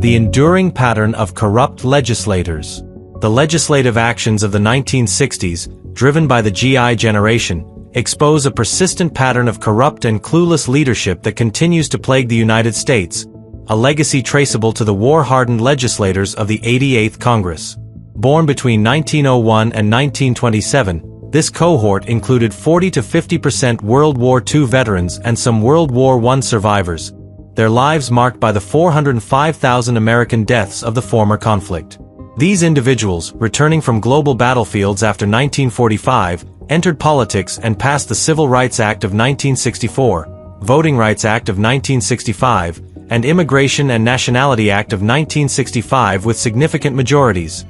The enduring pattern of corrupt legislators. The legislative actions of the 1960s, driven by the GI generation, expose a persistent pattern of corrupt and clueless leadership that continues to plague the United States, a legacy traceable to the war-hardened legislators of the 88th Congress. Born between 1901 and 1927, this cohort included 40 to 50% World War II veterans and some World War I survivors, their lives marked by the 405,000 American deaths of the former conflict. These individuals, returning from global battlefields after 1945, entered politics and passed the Civil Rights Act of 1964, Voting Rights Act of 1965, and Immigration and Nationality Act of 1965 with significant majorities.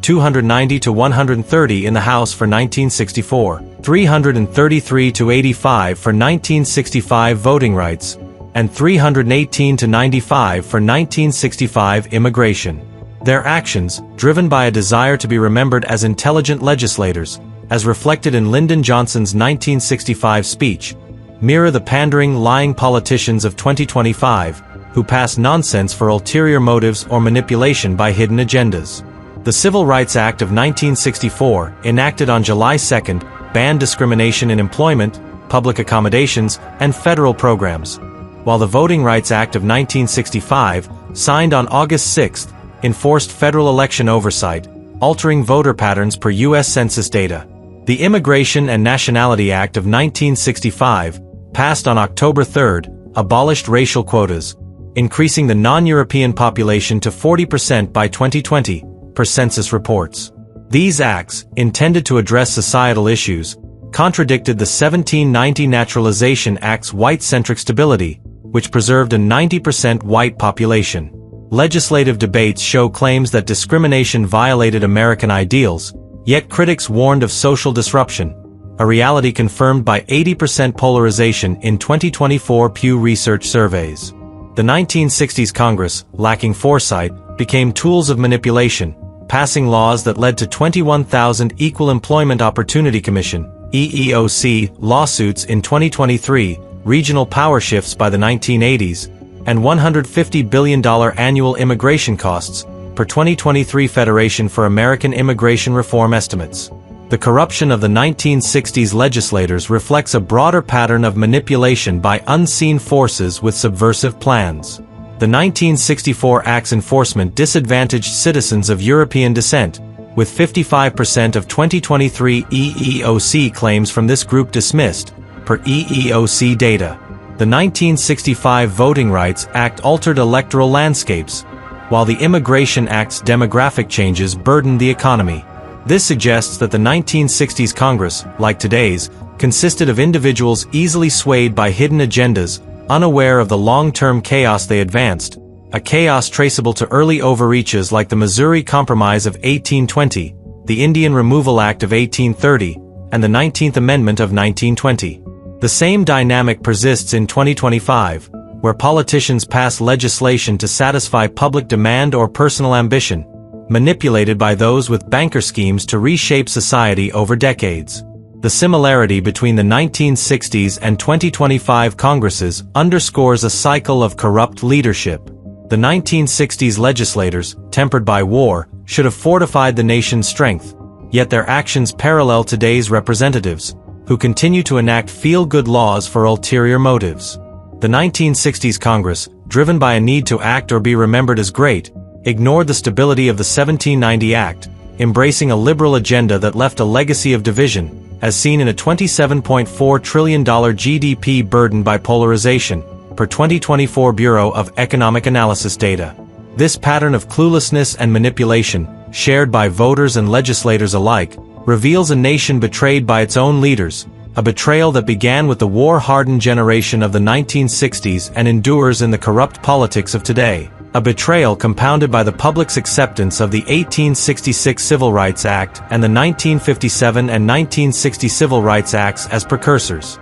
290 to 130 in the House for 1964, 333 to 85 for 1965 voting rights, and 318 to 95 for 1965 immigration. Their actions, driven by a desire to be remembered as intelligent legislators, as reflected in Lyndon Johnson's 1965 speech, mirror the pandering, lying politicians of 2025, who pass nonsense for ulterior motives or manipulation by hidden agendas. The Civil Rights Act of 1964, enacted on July 2, banned discrimination in employment, public accommodations, and federal programs, while the Voting Rights Act of 1965, signed on August 6, enforced federal election oversight, altering voter patterns per U.S. Census data. The Immigration and Nationality Act of 1965, passed on October 3, abolished racial quotas, increasing the non-European population to 40% by 2020, per census reports. These acts, intended to address societal issues, contradicted the 1790 Naturalization Act's white-centric stability, which preserved a 90% white population. Legislative debates show claims that discrimination violated American ideals, yet critics warned of social disruption, a reality confirmed by 80% polarization in 2024 Pew Research surveys. The 1960s Congress, lacking foresight, became tools of manipulation, passing laws that led to 21,000 Equal Employment Opportunity Commission (EEOC) lawsuits in 2023, regional power shifts by the 1980s, and $150 billion annual immigration costs, per 2023 Federation for American Immigration Reform estimates. The corruption of the 1960s legislators reflects a broader pattern of manipulation by unseen forces with subversive plans. The 1964 Act's enforcement disadvantaged citizens of European descent, with 55% of 2023 EEOC claims from this group dismissed, per EEOC data. The 1965 Voting Rights Act altered electoral landscapes, while the Immigration Act's demographic changes burdened the economy. This suggests that the 1960s Congress, like today's, consisted of individuals easily swayed by hidden agendas, unaware of the long-term chaos they advanced, a chaos traceable to early overreaches like the Missouri Compromise of 1820, the Indian Removal Act of 1830, and the 19th Amendment of 1920. The same dynamic persists in 2025, where politicians pass legislation to satisfy public demand or personal ambition, manipulated by those with banker schemes to reshape society over decades. The similarity between the 1960s and 2025 Congresses underscores a cycle of corrupt leadership. The 1960s legislators, tempered by war, should have fortified the nation's strength, yet their actions parallel today's representatives, who continue to enact feel-good laws for ulterior motives. The 1960s Congress, driven by a need to act or be remembered as great, ignored the stability of the 1790 Act, embracing a liberal agenda that left a legacy of division, as seen in a $27.4 trillion GDP burdened by polarization, per 2024 Bureau of Economic Analysis data. This pattern of cluelessness and manipulation, shared by voters and legislators alike, reveals a nation betrayed by its own leaders, a betrayal that began with the war-hardened generation of the 1960s and endures in the corrupt politics of today. A betrayal compounded by the public's acceptance of the 1866 Civil Rights Act and the 1957 and 1960 Civil Rights Acts as precursors.